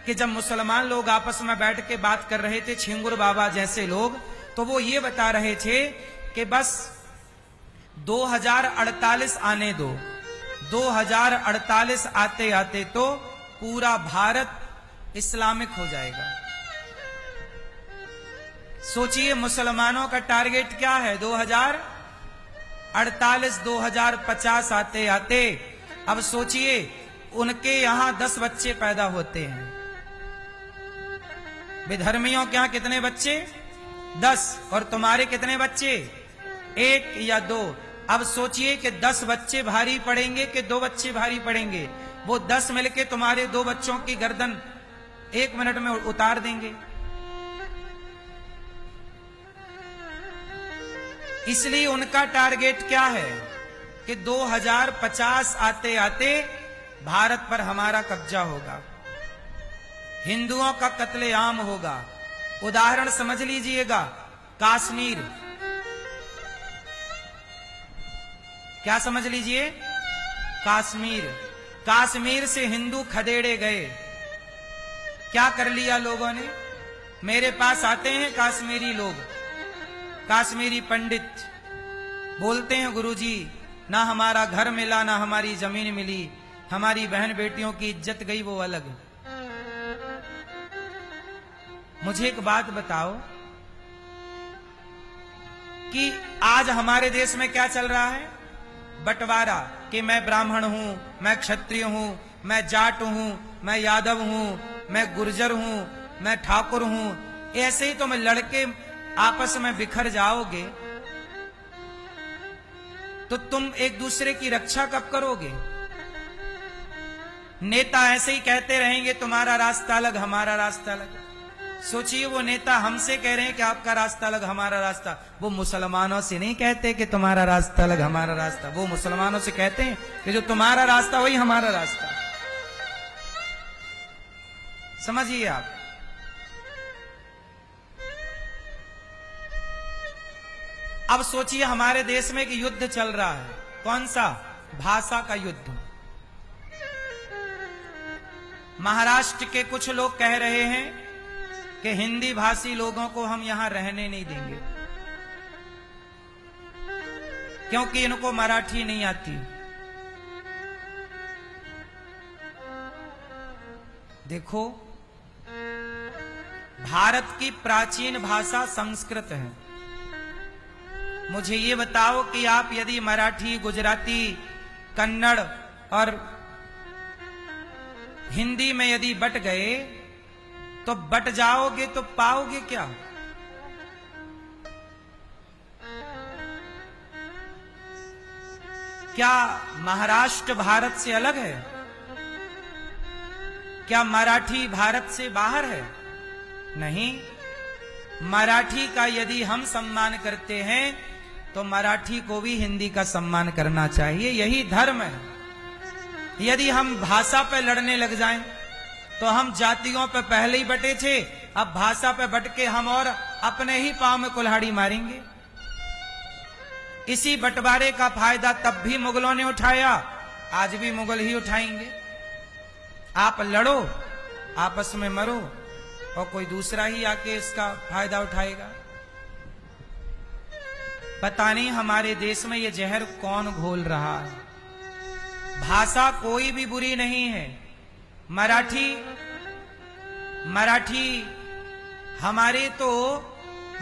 कि जब मुसलमान लोग आपस में बैठ के बात कर रहे थे, छिंगुर बाबा जैसे लोग, तो वो ये बता रहे थे कि बस 2048 आने दो, 2048 आते आते तो पूरा भारत इस्लामिक हो जाएगा। सोचिए मुसलमानों का टारगेट क्या है, 2048 2050 आते आते। अब सोचिए उनके यहां 10 बच्चे पैदा होते हैं, विधर्मियों के यहां कितने बच्चे? 10। और तुम्हारे कितने बच्चे? 1 या 2। अब सोचिए कि 10 बच्चे भारी पड़ेंगे कि 2 बच्चे भारी पड़ेंगे? वो 10 मिलके तुम्हारे 2 बच्चों की गर्दन 1 मिनट में उतार देंगे। इसलिए उनका टारगेट क्या है कि 2050 आते आते भारत पर हमारा कब्जा होगा, हिंदुओं का कत्लेआम होगा। उदाहरण समझ लीजिएगा, कश्मीर, क्या समझ लीजिए? कश्मीर, कश्मीर से हिंदू खदेड़े गए, क्या कर लिया लोगों ने? मेरे पास आते हैं कश्मीरी लोग, कश्मीरी पंडित, बोलते हैं गुरुजी ना हमारा घर मिला ना हमारी जमीन मिली, हमारी बहन बेटियों की इज्जत गई वो अलग। मुझे एक बात बताओ कि आज हमारे देश में क्या चल रहा है? बंटवारा, कि मैं ब्राह्मण हूं, मैं क्षत्रिय हूं, मैं जाट हूं, मैं यादव हूं, मैं गुर्जर हूं, मैं ठाकुर हूं। ऐसे ही तुम लड़के आपस में बिखर जाओगे तो तुम एक दूसरे की रक्षा कब करोगे? नेता ऐसे ही कहते रहेंगे तुम्हारा रास्ता अलग हमारा रास्ता अलग। सोचिए वो नेता हमसे कह रहे हैं कि आपका रास्ता अलग हमारा रास्ता, वो मुसलमानों से नहीं कहते कि तुम्हारा रास्ता अलग हमारा रास्ता, वो मुसलमानों से कहते हैं कि जो तुम्हारा रास्ता वही हमारा रास्ता। समझिए आप। अब सोचिए हमारे देश में एक युद्ध चल रहा है, कौन सा? भाषा का युद्ध। महाराष्ट्र के कुछ लोग कह रहे हैं कि हिंदी भाषी लोगों को हम यहां रहने नहीं देंगे क्योंकि इनको मराठी नहीं आती। देखो, भारत की प्राचीन भाषा संस्कृत है। मुझे ये बताओ कि आप यदि मराठी, गुजराती, कन्नड़ और हिंदी में यदि बट गए तो बट जाओगे तो पाओगे क्या? क्या महाराष्ट्र भारत से अलग है? क्या मराठी भारत से बाहर है? नहीं। मराठी का यदि हम सम्मान करते हैं तो मराठी को भी हिंदी का सम्मान करना चाहिए, यही धर्म है। यदि हम भाषा पे लड़ने लग जाएं तो हम जातियों पे पहले ही बटे थे, अब भाषा पे बट के हम और अपने ही पांव में कुल्हाड़ी मारेंगे। इसी बंटवारे का फायदा तब भी मुगलों ने उठाया, आज भी मुगल ही उठाएंगे। आप लड़ो, आपस में मरो और कोई दूसरा ही आके इसका फायदा उठाएगा। पता नहीं हमारे देश में ये जहर कौन घोल रहा है। भाषा कोई भी बुरी नहीं है। मराठी हमारे तो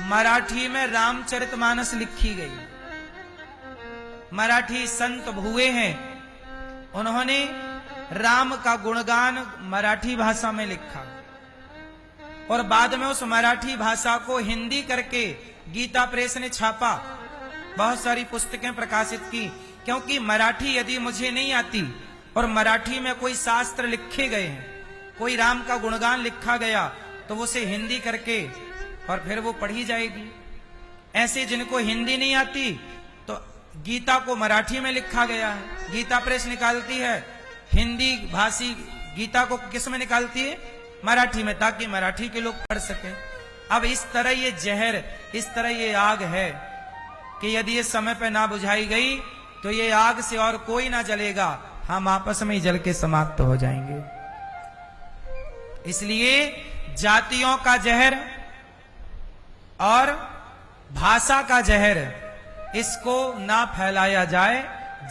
मराठी में रामचरितमानस लिखी गई। मराठी संत हुए हैं, उन्होंने राम का गुणगान मराठी भाषा में लिखा और बाद में उस मराठी भाषा को हिंदी करके गीता प्रेस ने छापा, बहुत सारी पुस्तकें प्रकाशित की। क्योंकि मराठी यदि मुझे नहीं आती और मराठी में कोई शास्त्र लिखे गए हैं, कोई राम का गुणगान लिखा गया, तो वो उसे हिंदी करके और फिर वो पढ़ी जाएगी। ऐसे जिनको हिंदी नहीं आती तो गीता को मराठी में लिखा गया है, गीता प्रेस निकालती है। हिंदी भाषी गीता को किस में निकालती है? मराठी में, ताकि मराठी के लोग पढ़ सकें। अब इस तरह ये जहर, इस तरह ये आग है कि यदि ये समय पे ना बुझाई गई तो ये आग से और कोई ना जलेगा, हम आपस में ही जल के समाप्त हो जाएंगे। इसलिए जातियों का जहर और भाषा का जहर, इसको ना फैलाया जाए।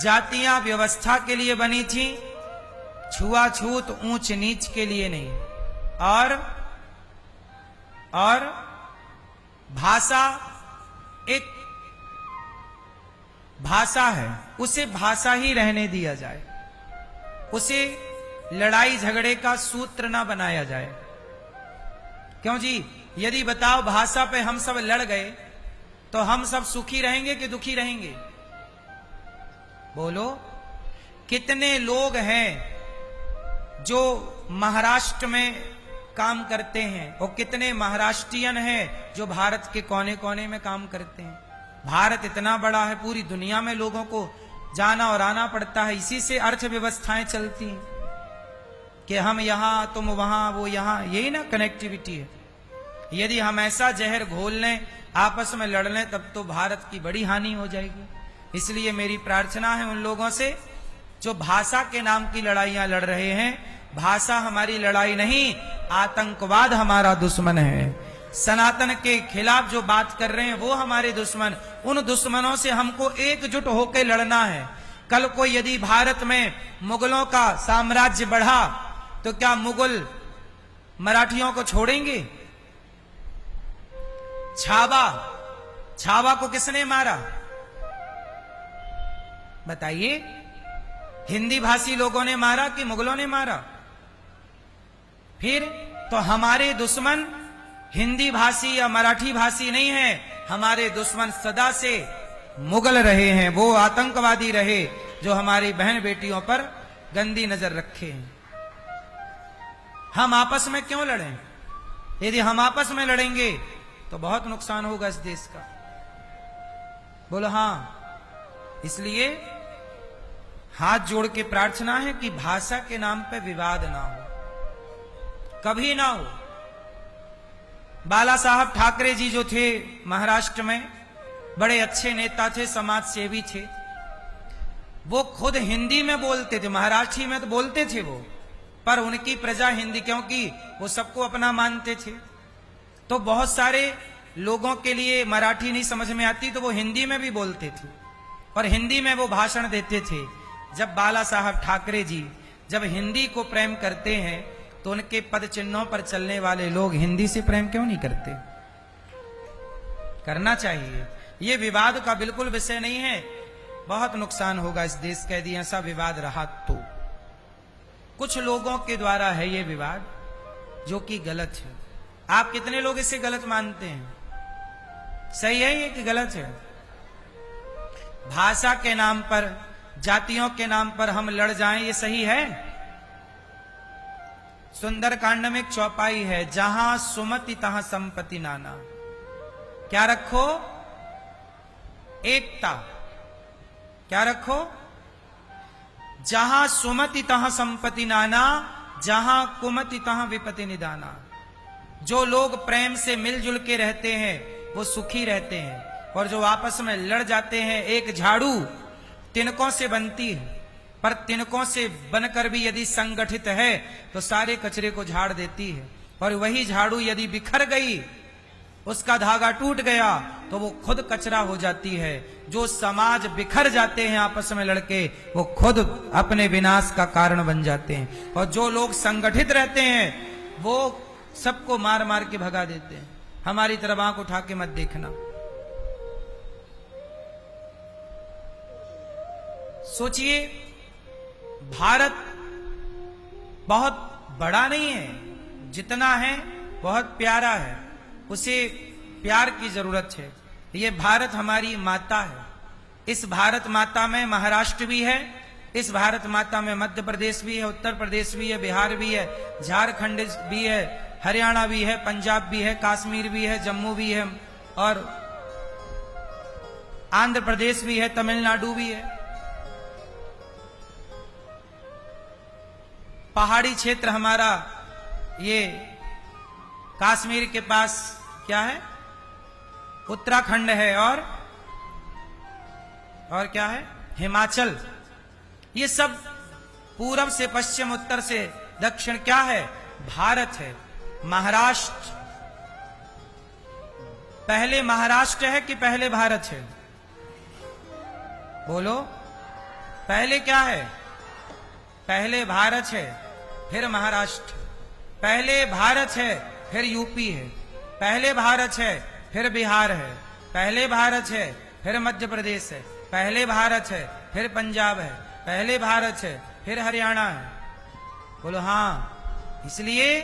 जातियां व्यवस्था के लिए बनी थी, छुआछूत ऊंच नीच के लिए नहीं। और भाषा एक भाषा है, उसे भाषा ही रहने दिया जाए, उसे लड़ाई झगड़े का सूत्र ना बनाया जाए। क्यों जी? यदि बताओ भाषा पे हम सब लड़ गए तो हम सब सुखी रहेंगे कि दुखी रहेंगे? बोलो। कितने लोग हैं जो महाराष्ट्र में काम करते हैं और कितने महाराष्ट्रियन हैं जो भारत के कोने कोने में काम करते हैं। भारत इतना बड़ा है, पूरी दुनिया में लोगों को जाना और आना पड़ता है। इसी से अर्थव्यवस्थाएं चलती हैं कि हम यहां तुम वहां वो यहां, यही ना कनेक्टिविटी है। यदि हम ऐसा जहर घोल लें, आपस में लड़ लें, तब तो भारत की बड़ी हानि हो जाएगी। इसलिए मेरी प्रार्थना है उन लोगों से जो भाषा के नाम की लड़ाइयां लड़ रहे हैं। भाषा हमारी लड़ाई नहीं, आतंकवाद हमारा दुश्मन है। सनातन के खिलाफ जो बात कर रहे हैं वो हमारे दुश्मन। उन दुश्मनों से हमको एकजुट होकर लड़ना है। कल को यदि भारत में मुगलों का साम्राज्य बढ़ा तो क्या मुगल मराठियों को छोड़ेंगे? छावा को किसने मारा बताइए? हिंदी भाषी लोगों ने मारा कि मुगलों ने मारा? फिर तो हमारे दुश्मन हिंदी भाषी या मराठी भाषी नहीं है, हमारे दुश्मन सदा से मुगल रहे हैं। वो आतंकवादी रहे जो हमारी बहन बेटियों पर गंदी नजर रखे हैं। हम आपस में क्यों लड़ें? यदि हम आपस में लड़ेंगे तो बहुत नुकसान होगा इस देश का। बोलो हां। इसलिए हाथ जोड़ के प्रार्थना है कि भाषा के नाम पे विवाद ना हो, कभी ना हो। बाला साहब ठाकरे जी जो थे महाराष्ट्र में, बड़े अच्छे नेता थे, समाज सेवी थे। वो खुद हिंदी में बोलते थे, महाराष्ट्री में तो बोलते थे वो, पर उनकी प्रजा हिंदी, क्योंकि वो सबको अपना मानते थे। तो बहुत सारे लोगों के लिए मराठी नहीं समझ में आती तो वो हिंदी में भी बोलते थे और हिंदी में वो भाषण देते थे। जब बाला साहब ठाकरे जी जब हिंदी को प्रेम करते हैं तो उनके पद चिन्हों पर चलने वाले लोग हिंदी से प्रेम क्यों नहीं करते? करना चाहिए। ये विवाद का बिल्कुल विषय नहीं है। बहुत नुकसान होगा इस देश का यदि ऐसा विवाद रहा तो। कुछ लोगों के द्वारा है ये विवाद जो कि गलत है। आप कितने लोग इसे गलत मानते हैं? सही है ये कि गलत है? भाषा के नाम पर, जातियों के नाम पर हम लड़ जाएं, ये सही है? सुंदरकांड में एक चौपाई है, जहां सुमति तहां संपत्ति नाना। क्या रखो? एकता। क्या रखो? जहां सुमति तहां संपत्ति नाना, जहां कुमति तहां विपत्ति निदाना। जो लोग प्रेम से मिलजुल के रहते हैं वो सुखी रहते हैं, और जो आपस में लड़ जाते हैं, एक झाड़ू तिनकों से बनती है, पर तिनकों से बनकर भी यदि संगठित है तो सारे कचरे को झाड़ देती है। और वही झाड़ू यदि बिखर गई, उसका धागा टूट गया, तो वो खुद कचरा हो जाती है। जो समाज बिखर जाते हैं आपस में लड़के, वो खुद अपने विनाश का कारण बन जाते हैं। और जो लोग संगठित रहते हैं वो सबको मार मार के भगा देते हैं। हमारी तरफ आंख उठा के मत देखना। सोचिए, भारत बहुत बड़ा नहीं है, जितना है बहुत प्यारा है, उसे प्यार की जरूरत है। ये भारत हमारी माता है। इस भारत माता में महाराष्ट्र भी है, इस भारत माता में मध्य प्रदेश भी है, उत्तर प्रदेश भी है, बिहार भी है, झारखंड भी है, हरियाणा भी है, पंजाब भी है, कश्मीर भी है, जम्मू भी है, और आंध्र प्रदेश भी है, तमिलनाडु भी है। पहाड़ी क्षेत्र हमारा ये कश्मीर के पास क्या है? उत्तराखंड है, और क्या है? हिमाचल। ये सब पूरब से पश्चिम, उत्तर से दक्षिण क्या है? भारत है, महाराष्ट्र। पहले महाराष्ट्र है कि पहले भारत है? बोलो, पहले क्या है? पहले भारत है, फिर महाराष्ट्र। पहले भारत है, फिर यूपी है। पहले भारत है, फिर बिहार है। पहले भारत है, फिर मध्य प्रदेश है। पहले भारत है, फिर पंजाब है। पहले भारत है, फिर हरियाणा है। बोलो हाँ। इसलिए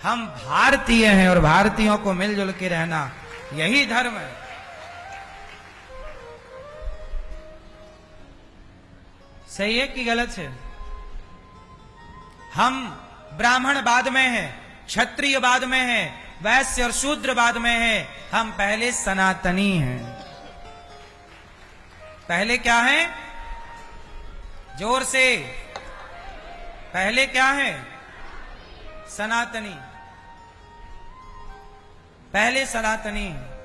हम भारतीय हैं और भारतीयों को मिलजुल के रहना यही धर्म है। सही है कि गलत है? हम ब्राह्मणवाद में हैं, क्षत्रियवाद में हैं, वैश्य और शूद्रवाद में हैं। हम पहले सनातनी हैं। पहले क्या है? जोर से, पहले क्या है? सनातनी। पहले सनातनी है।